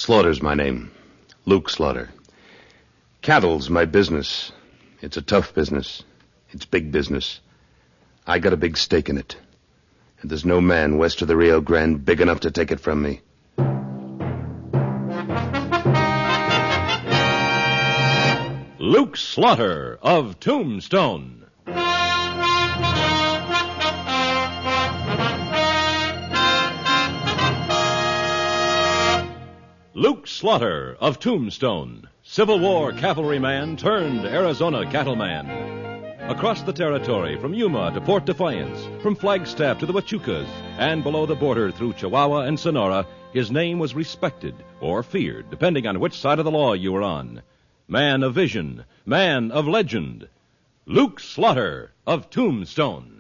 Slaughter's my name. Luke Slaughter. Cattle's my business. It's a tough business. It's big business. I got a big stake in it. And there's no man west of the Rio Grande big enough to take it from me. Luke Slaughter of Tombstone. Luke Slaughter of Tombstone, Civil War cavalryman turned Arizona cattleman. Across the territory, from Yuma to Port Defiance, from Flagstaff to the Huachucas, and below the border through Chihuahua and Sonora, his name was respected or feared, depending on which side of the law you were on. Man of vision, man of legend, Luke Slaughter of Tombstone.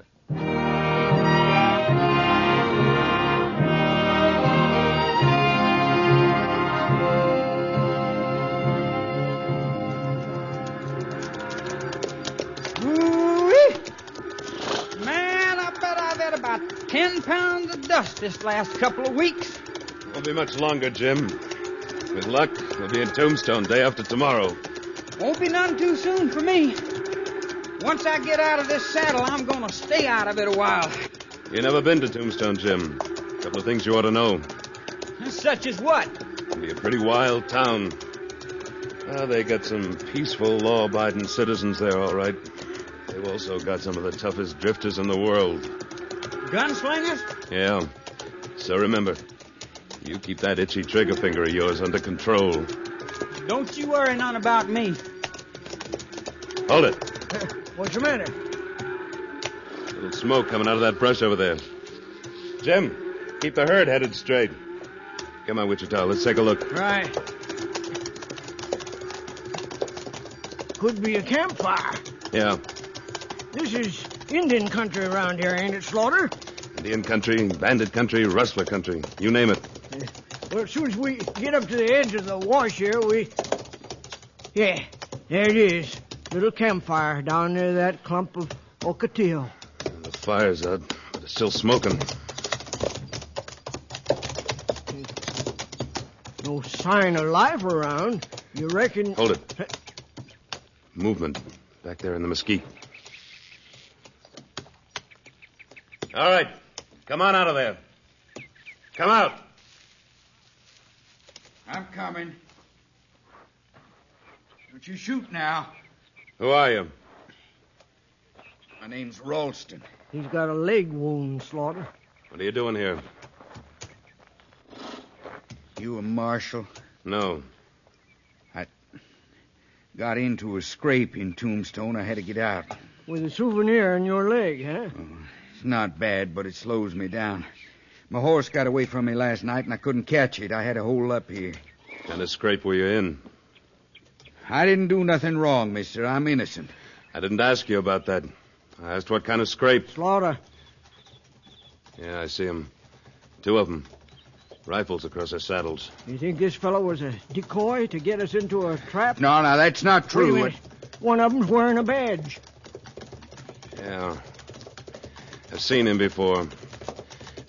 Man, I bet I've had about 10 pounds of dust this last couple of weeks. Won't be much longer, Jim. With luck, we'll be in Tombstone day after tomorrow. Won't be none too soon for me. Once I get out of this saddle, I'm going to stay out of it a while. You never been to Tombstone, Jim. A couple of things you ought to know. Such as what? It'll be a pretty wild town. They got some peaceful, law-abiding citizens there, all right. They've also got some of the toughest drifters in the world. Gunslingers? Yeah. So remember, you keep that itchy trigger finger of yours under control. Don't you worry none about me. Hold it. What's the matter? Little smoke coming out of that brush over there. Jim, keep the herd headed straight. Come on, Wichita, let's take a look. Right. Could be a campfire. Yeah. This is Indian country around here, ain't it, Slaughter? Indian country, bandit country, rustler country. You name it. Well, as soon as we get up to the edge of the wash here, Yeah, there it is. Little campfire down near that clump of ocotillo. The fire's out, but it's still smoking. No sign of life around. You reckon... Hold it. Movement. Back there in the mesquite. All right. Come on out of there. Come out. I'm coming. Don't you shoot now. Who are you? My name's Ralston. He's got a leg wound, Slaughter. What are you doing here? You a marshal? No. I got into a scrape in Tombstone. I had to get out. With a souvenir in your leg, huh? It's not bad, but it slows me down. My horse got away from me last night, and I couldn't catch it. I had to hold up here. What kind of scrape were you in? I didn't do nothing wrong, mister. I'm innocent. I didn't ask you about that. I asked what kind of scrape. Slaughter. Yeah, I see them. Two of them. Rifles across their saddles. You think this fellow was a decoy to get us into a trap? No, that's not Wait a true. minute. One of them's wearing a badge. Yeah. I've seen him before.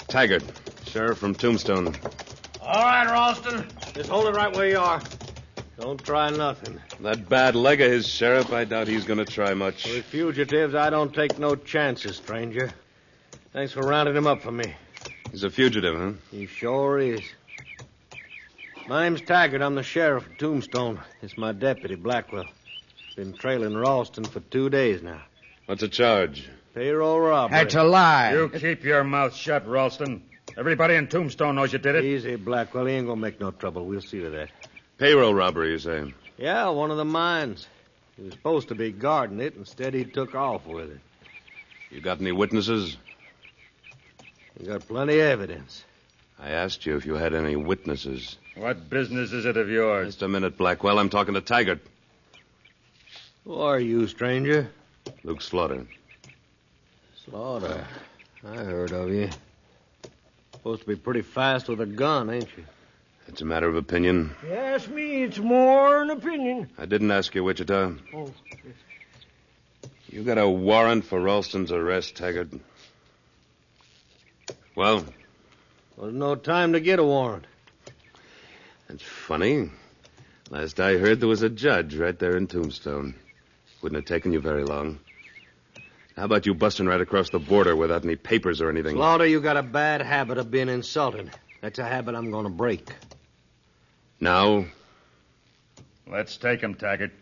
Taggart, sheriff from Tombstone. All right, Ralston. Just hold it right where you are. Don't try nothing. That bad leg of his, Sheriff, I doubt he's going to try much. With fugitives, I don't take no chances, stranger. Thanks for rounding him up for me. He's a fugitive, huh? He sure is. My name's Taggart. I'm the sheriff of Tombstone. It's my deputy, Blackwell. Been trailing Ralston for 2 days now. What's the charge? Payroll robbery. That's a lie. You keep your mouth shut, Ralston. Everybody in Tombstone knows you did it. Easy, Blackwell. He ain't gonna make no trouble. We'll see to that. Payroll robbery, you say? Yeah, one of the mines. He was supposed to be guarding it. Instead, he took off with it. You got any witnesses? We got plenty of evidence. I asked you if you had any witnesses. What business is it of yours? Just a minute, Blackwell. I'm talking to Taggart. Who are you, stranger? Luke Slaughter. Slaughter. I heard of you. Supposed to be pretty fast with a gun, ain't you? It's a matter of opinion. You ask me, it's more an opinion. I didn't ask you, Wichita. Oh. You got a warrant for Ralston's arrest, Taggart. Well? There's no time to get a warrant. That's funny. Last I heard, there was a judge right there in Tombstone. Wouldn't have taken you very long. How about you busting right across the border without any papers or anything? Slaughter, you got a bad habit of being insulted. That's a habit I'm going to break. Now? Let's take him, Taggart.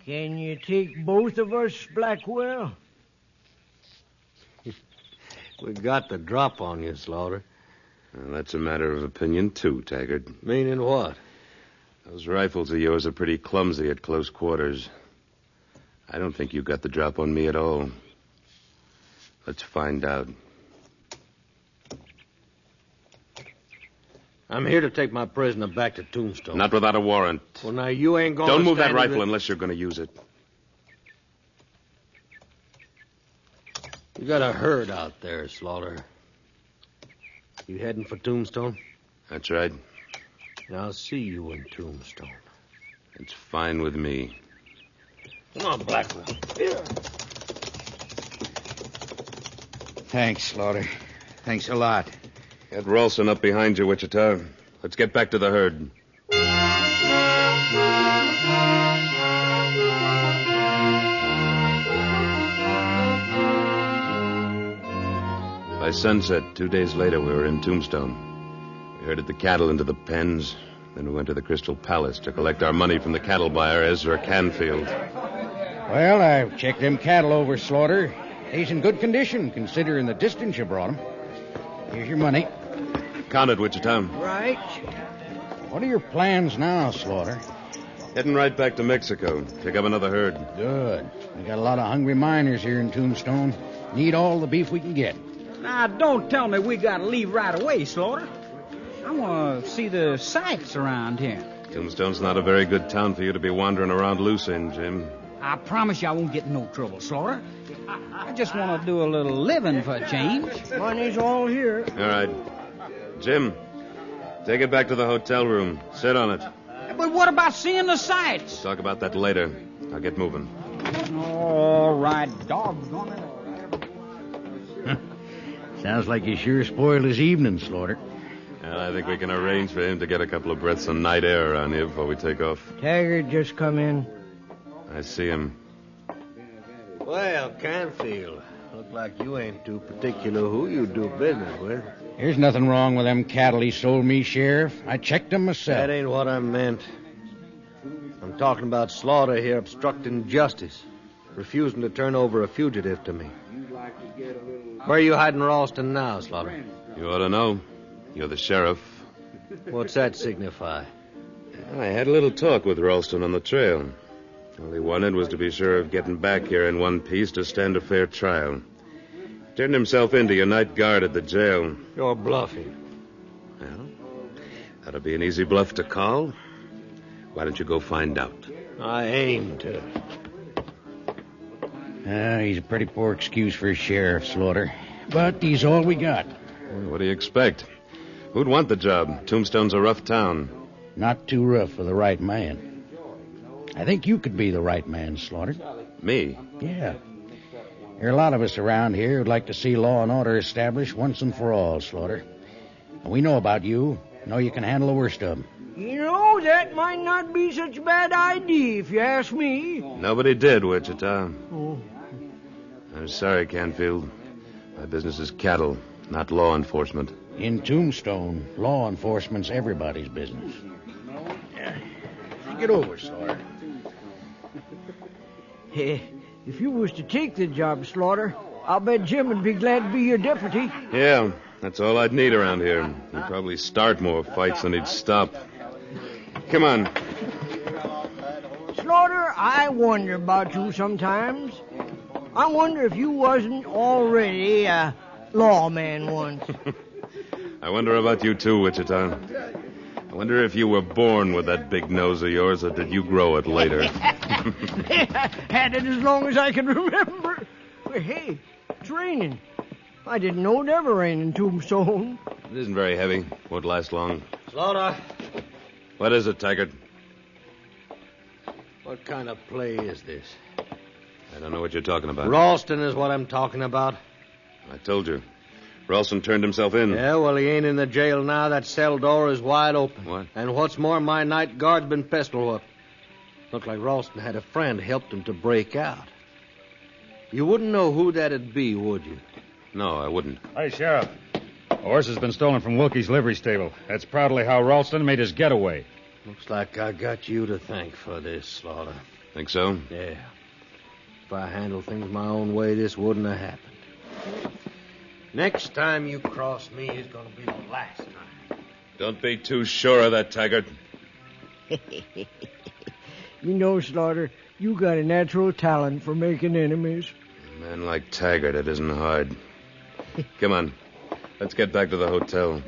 Can you take both of us, Blackwell? We got the drop on you, Slaughter. Well, that's a matter of opinion, too, Taggart. Meaning what? Those rifles of yours are pretty clumsy at close quarters. I don't think you got the drop on me at all. Let's find out. I'm here to take my prisoner back to Tombstone. Not without a warrant. Well, now, you ain't going Don't to move that stand in rifle the- unless you're going to use it. You got a herd out there, Slaughter. You heading for Tombstone? That's right. I'll see you in Tombstone. It's fine with me. Come on, Blackwell. Thanks, Slaughter. Thanks a lot. Get Ralston up behind you, Wichita. Let's get back to the herd. By sunset, 2 days later, we were in Tombstone. We herded the cattle into the pens. Then we went to the Crystal Palace to collect our money from the cattle buyer, Ezra Canfield. Well, I've checked them cattle over, Slaughter. He's in good condition, considering the distance you brought him. Here's your money. Count it, Wichita. Right. What are your plans now, Slaughter? Heading right back to Mexico. Pick up another herd. Good. We got a lot of hungry miners here in Tombstone. Need all the beef we can get. Now, don't tell me we gotta leave right away, Slaughter. I want to see the sights around here. Tombstone's not a very good town for you to be wandering around loose in, Jim. I promise you I won't get in no trouble, Slaughter. I just want to do a little living for a change. Money's all here. All right. Jim, take it back to the hotel room. Sit on it. But what about seeing the sights? Talk about that later. I'll get moving. All right, doggone it. Sounds like you sure spoiled his evening, Slaughter. Well, I think we can arrange for him to get a couple of breaths of night air around here before we take off. Taggart just come in. I see him. Well, Canfield, look like you ain't too particular who you do business with. There's nothing wrong with them cattle he sold me, Sheriff. I checked them myself. That ain't what I meant. I'm talking about Slaughter here obstructing justice, refusing to turn over a fugitive to me. Where are you hiding Ralston now, Slaughter? You ought to know. You're the sheriff. What's that signify? I had a little talk with Ralston on the trail. All he wanted was to be sure of getting back here in one piece to stand a fair trial. Turned himself in to your night guard at the jail. You're bluffing. Well, that'll be an easy bluff to call. Why don't you go find out? I aim to. He's a pretty poor excuse for a sheriff, Slaughter. But he's all we got. Well, what do you expect? Who'd want the job? Tombstone's a rough town. Not too rough for the right man. I think you could be the right man, Slaughter. Me? Yeah. There are a lot of us around here who'd like to see law and order established once and for all, Slaughter. And we know about you. Know you can handle the worst of them. You know, that might not be such a bad idea, if you ask me. Nobody did, Wichita. Oh. I'm sorry, Canfield. My business is cattle, not law enforcement. In Tombstone, law enforcement's everybody's business. Get over, Slaughter. If you was to take the job, Slaughter, I'll bet Jim would be glad to be your deputy. Yeah, that's all I'd need around here. He'd probably start more fights than he'd stop. Come on. Slaughter, I wonder about you sometimes. I wonder if you wasn't already a lawman once. I wonder about you too, Wichita. I wonder if you were born with that big nose of yours, or did you grow it later? Had it as long as I can remember. But hey, it's raining. I didn't know it ever rained in Tombstone. It isn't very heavy. Won't last long. Slaughter, What is it, Taggart? what kind of play is this? I don't know what you're talking about. Ralston is what I'm talking about. I told you. Ralston turned himself in. Yeah, well, he ain't in the jail now. That cell door is wide open. What? And what's more, my night guard's been pistol whipped. Looked like Ralston had a friend helped him to break out. You wouldn't know who that'd be, would you? No, I wouldn't. Hey, Sheriff. A horse has been stolen from Wilkie's livery stable. That's probably how Ralston made his getaway. Looks like I got you to thank for this, Slaughter. Think so? Yeah. If I handled things my own way, this wouldn't have happened. Next time you cross me is going to be the last time. Don't be too sure of that, Taggart. You know, Slaughter, you got a natural talent for making enemies. A man like Taggart, it isn't hard. Come on. Let's get back to the hotel.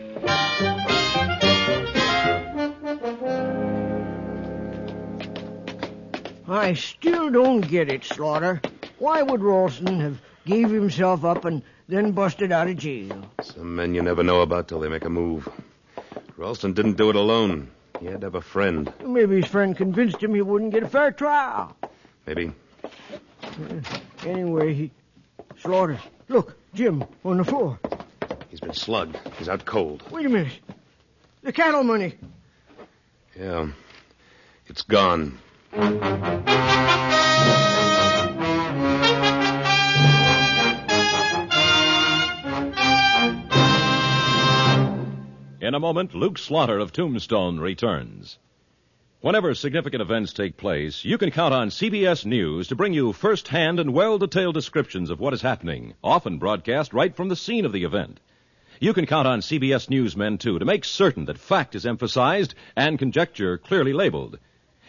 I still don't get it, Slaughter. Why would Ralston have gave himself up and then busted out of jail? Some men you never know about till they make a move. Ralston didn't do it alone. He had to have a friend. Maybe his friend convinced him he wouldn't get a fair trial. Maybe. Anyway, Slaughter, look, Jim, on the floor. He's been slugged. He's out cold. Wait a minute. The cattle money. Yeah. It's gone. In a moment, Luke Slaughter of Tombstone returns. Whenever significant events take place, you can count on CBS News to bring you first-hand and well-detailed descriptions of what is happening, often broadcast right from the scene of the event. You can count on CBS Newsmen, too, to make certain that fact is emphasized and conjecture clearly labeled.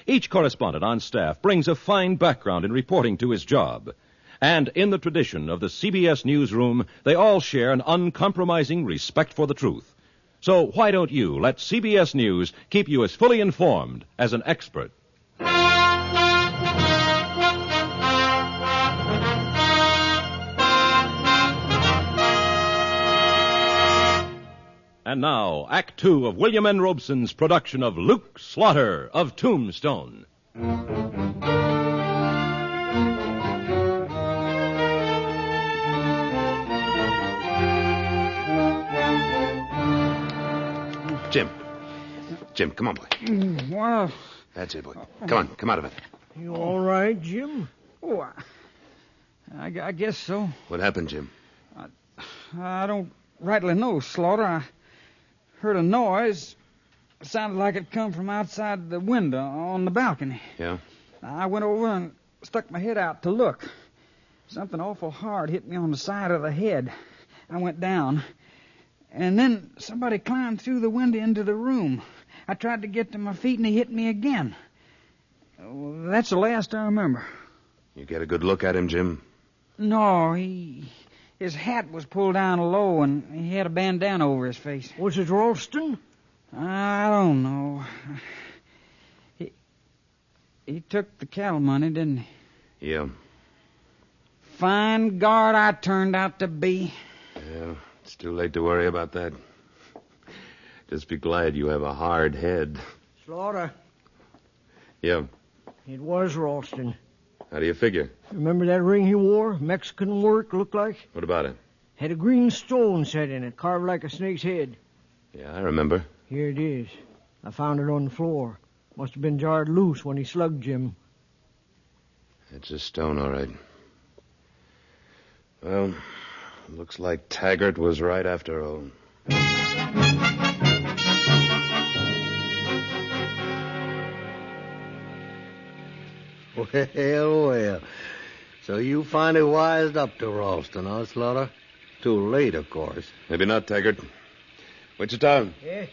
Each correspondent on staff brings a fine background in reporting to his job. And in the tradition of the CBS newsroom, they all share an uncompromising respect for the truth. So why don't you let CBS News keep you as fully informed as an expert? And now, Act Two of William N. Robeson's production of Luke Slaughter of Tombstone. Jim, come on, boy. Well, That's it, boy. Come on, come out of it. You all right, Jim? oh, I guess so. What happened, Jim? I don't rightly know, Slaughter. I heard a noise. It sounded like it come from outside the window on the balcony. Yeah? I went over and stuck my head out to look. Something awful hard hit me on the side of the head. I went down. And then somebody climbed through the window into the room. I tried to get to my feet, and he hit me again. That's the last I remember. You get a good look at him, Jim? No, his hat was pulled down low, and he had a bandana over his face. Was it Ralston? I don't know. He took the cattle money, didn't he? Yeah. Fine guard I turned out to be. Yeah, it's too late to worry about that. Just be glad you have a hard head. Slaughter. Yeah. It was Ralston. How do you figure? Remember that ring he wore? Mexican work, looked like? What about it? Had a green stone set in it, carved like a snake's head. Yeah, I remember. Here it is. I found it on the floor. Must have been jarred loose when he slugged Jim. It's a stone, all right. Well, looks like Taggart was right after all. Well. So you finally wised up to Ralston, huh, Slaughter? Too late, of course. Maybe not, Taggart. Wichita, Yeah,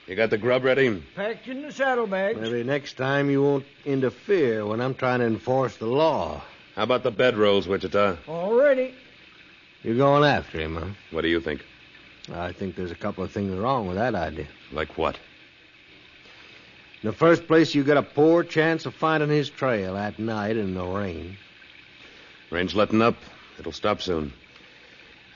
you got the grub ready? packed in the saddlebags. Maybe next time you won't interfere when I'm trying to enforce the law. How about the bedrolls, Wichita? All ready. You're going after him, huh? What do you think? I think there's a couple of things wrong with that idea. Like what? In the first place, you got a poor chance of finding his trail at night in the rain. Rain's letting up. It'll stop soon.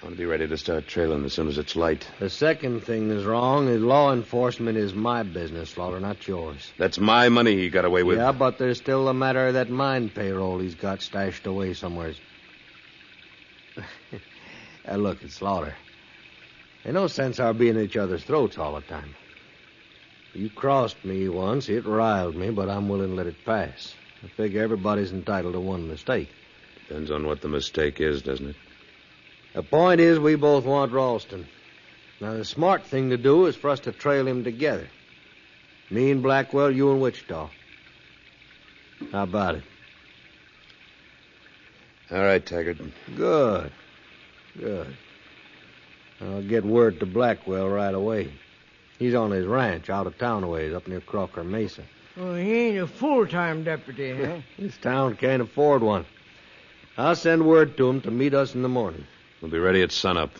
I want to be ready to start trailing as soon as it's light. The second thing that's wrong is law enforcement is my business, Slaughter, not yours. That's my money he got away with. Yeah, but there's still the matter of that mine payroll he's got stashed away somewhere. Look, it's Slaughter. Ain't no sense our being at each other's throats all the time. You crossed me once. It riled me, but I'm willing to let it pass. I figure everybody's entitled to one mistake. Depends on what the mistake is, doesn't it? The point is we both want Ralston. Now, the smart thing to do is for us to trail him together. Me and Blackwell, you and Wichita. How about it? All right, Taggart. Good. I'll get word to Blackwell right away. He's on his ranch out of town a ways up near Crocker Mesa. Well, he ain't a full-time deputy, huh? This town can't afford one. I'll send word to him to meet us in the morning. We'll be ready at sunup.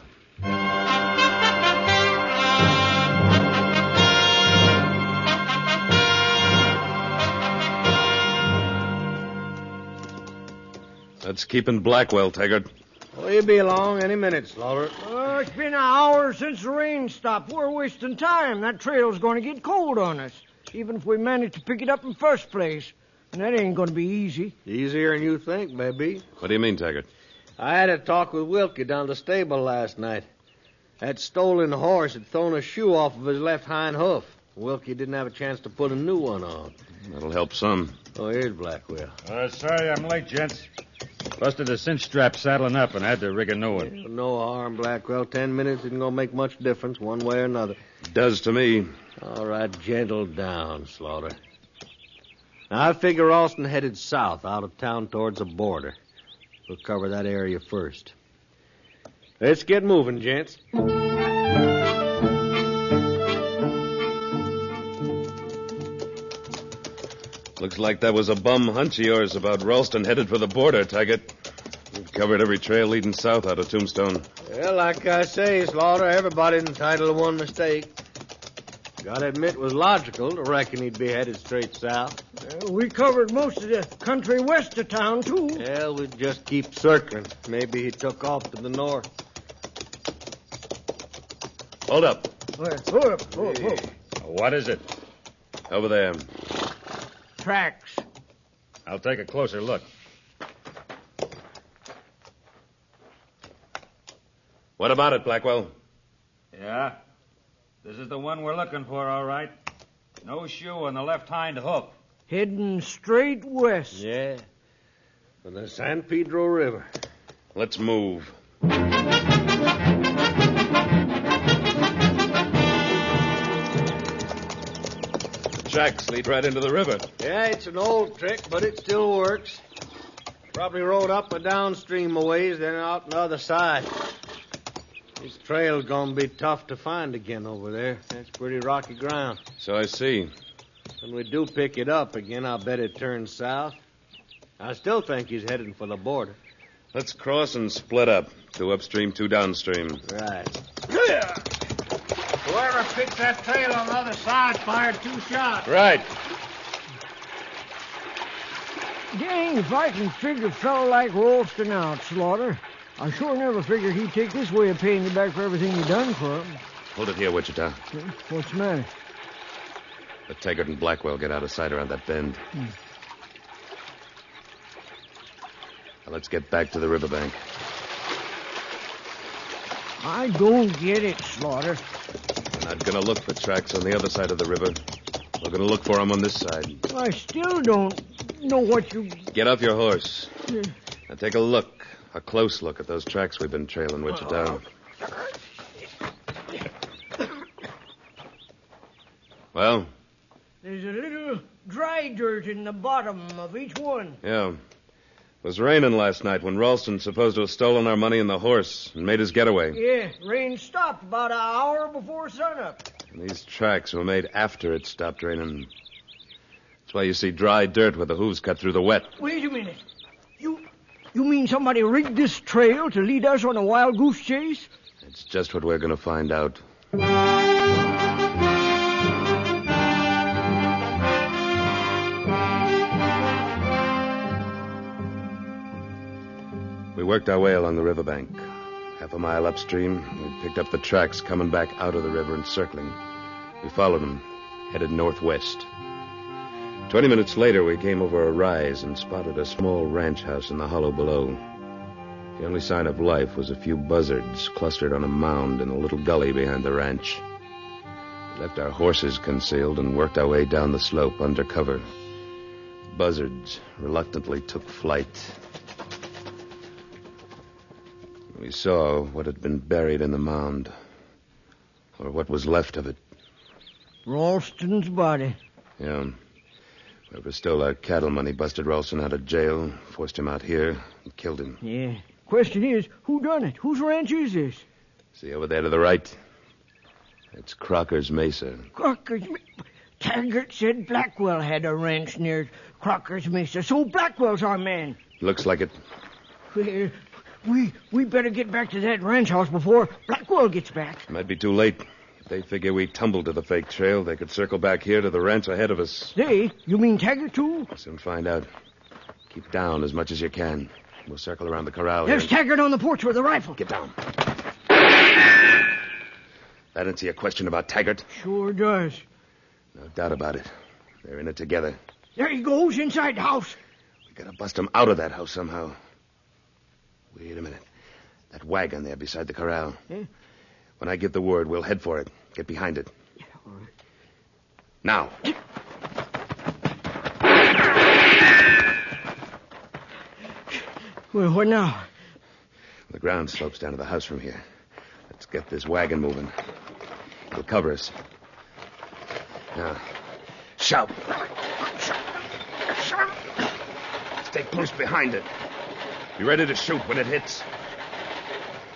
Let's keep in Blackwell, Taggart. Well, he'll be along any minute, Slaughter. Oh, it's been an hour since the rain stopped. We're wasting time. That trail's going to get cold on us, even if we manage to pick it up in the first place. And that ain't going to be easy. Easier than you think, maybe. What do you mean, Taggart? I had a talk with Wilkie down at the stable last night. That stolen horse had thrown a shoe off of his left hind hoof. Wilkie didn't have a chance to put a new one on. That'll help some. Oh, here's Blackwell. Sorry I'm late, gents. Busted a cinch strap saddling up and had to rig a new one. No harm, Blackwell. 10 minutes isn't going to make much difference one way or another. Does to me. All right, gentle down, Slaughter. Now, I figure Ralston headed south, out of town towards the border. We'll cover that area first. Let's get moving, gents. Looks like that was a bum hunch of yours about Ralston headed for the border, Taggart. We've covered every trail leading south out of Tombstone. Well, like I say, Slaughter, everybody's entitled to one mistake. Gotta admit it was logical to reckon he'd be headed straight south. We covered most of the country west of town, too. Well, we'd just keep circling. Maybe he took off to the north. Hold up. Hold up. What is it? Over there. Tracks. I'll take a closer look. What about it, Blackwell? Yeah. This is the one we're looking for, all right. No shoe on the left hind hoof. Heading straight west. Yeah. From the San Pedro River. Let's move. Tracks lead right into the river. Yeah, it's an old trick, but it still works. Probably rode up or downstream a ways, then out on the other side. This trail's gonna be tough to find again over there. That's pretty rocky ground. So I see. When we do pick it up again, I'll bet it turns south. I still think he's heading for the border. Let's cross and split up. 2 upstream, 2 downstream. Right. Whoever picked that trail on the other side fired 2 shots. Right. Dang, if I can figure a fellow like Ralston out, Slaughter. I sure never figured he'd take this way of paying you back for everything you done for him. Hold it here, Wichita. What's the matter? Let Taggart and Blackwell get out of sight around that bend. Now let's get back to the riverbank. I don't get it, Slaughter. We're not going to look for tracks on the other side of the river. We're going to look for them on this side. I still don't know what you... Get off your horse. Now take a look, a close look at those tracks we've been trailing, Wichita. Well? There's a little dry dirt in the bottom of each one. Yeah. It was raining last night when Ralston's supposed to have stolen our money and the horse and made his getaway. Yeah, rain stopped about an hour before sunup. And these tracks were made after it stopped raining. That's why you see dry dirt where the hooves cut through the wet. Wait a minute. You mean somebody rigged this trail to lead us on a wild goose chase? It's just what we're going to find out. We worked our way along the riverbank. 1/2 mile upstream, we picked up the tracks coming back out of the river and circling. We followed them, headed northwest. 20 minutes later, we came over a rise and spotted a small ranch house in the hollow below. The only sign of life was a few buzzards clustered on a mound in a little gully behind the ranch. We left our horses concealed and worked our way down the slope under cover. The buzzards reluctantly took flight. We saw what had been buried in the mound, or what was left of it. Ralston's body. Yeah. Whoever stole our cattle money busted Ralston out of jail, forced him out here, and killed him. Yeah. Question is, who done it? Whose ranch is this? See over there to the right? It's Crocker's Mesa. Crocker's Mesa. Taggart said Blackwell had a ranch near Crocker's Mesa, so Blackwell's our man. Looks like it. We better get back to that ranch house before Blackwell gets back. Might be too late. If they figure we tumbled to the fake trail, they could circle back here to the ranch ahead of us. They? You mean Taggart, too? We'll soon find out. Keep down as much as you can. We'll circle around the corral. There's Taggart on the porch with a rifle. Get down. That answer your question about Taggart? Sure does. No doubt about it. They're in it together. There he goes, inside the house. We gotta bust him out of that house somehow. Wait a minute. That wagon there beside the corral. Eh? When I give the word, we'll head for it. Get behind it. Yeah, all right. Now. Well, what now? The ground slopes down to the house from here. Let's get this wagon moving. It'll cover us. Now, shout. Stay close behind it. Be ready to shoot when it hits.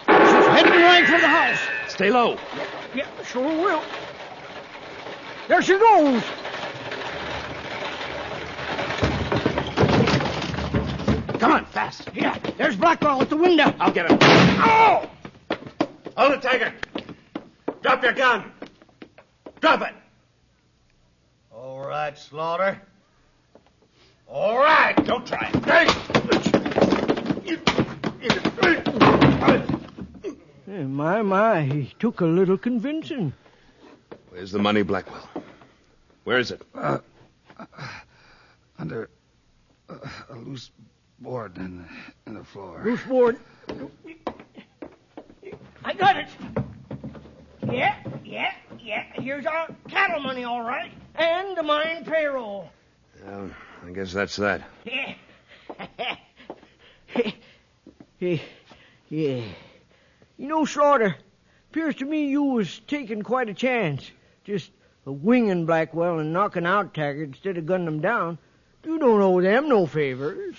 She's heading right for the house. Stay low. Yeah, sure will. There she goes. Come on, fast. Yeah, there's Blackwell at the window. I'll get him. Oh! Hold it, Tiger. Drop your gun. Drop it. All right, Slaughter. All right. Don't try it. Hey, my, he took a little convincing. Where's the money, Blackwell? Where is it? Under a loose board in the floor. Loose board. I got it. Yeah. Here's our cattle money, all right. And the mine payroll. Well, I guess that's that. Yeah. Yeah. You know, Slaughter, appears to me you was taking quite a chance. Just winging Blackwell and knocking out Taggart instead of gunning him down. You don't owe them no favors.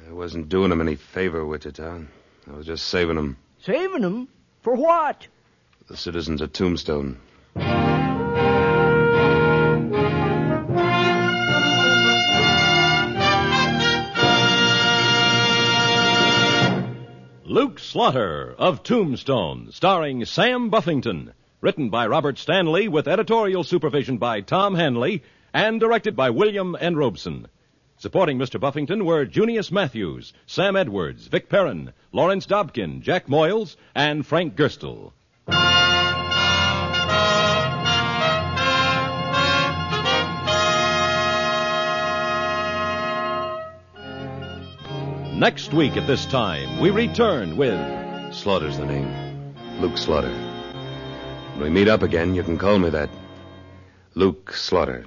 I wasn't doing him any favor, Wichita. I was just saving him. Saving him? For what? The citizens of Tombstone. Luke Slaughter of Tombstone, starring Sam Buffington. Written by Robert Stanley with editorial supervision by Tom Hanley and directed by William N. Robeson. Supporting Mr. Buffington were Junius Matthews, Sam Edwards, Vic Perrin, Lawrence Dobkin, Jack Moyles, and Frank Gerstle. Next week at this time, we return with... Slaughter's the name. Luke Slaughter. When we meet up again, you can call me that. Luke Slaughter.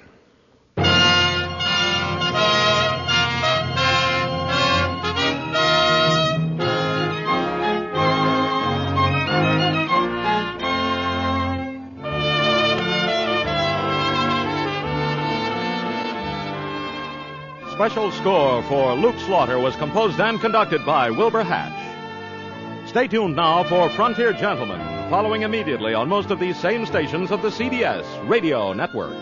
Special score for Luke Slaughter was composed and conducted by Wilbur Hatch. Stay tuned now for Frontier Gentlemen, following immediately on most of these same stations of the CBS Radio Network.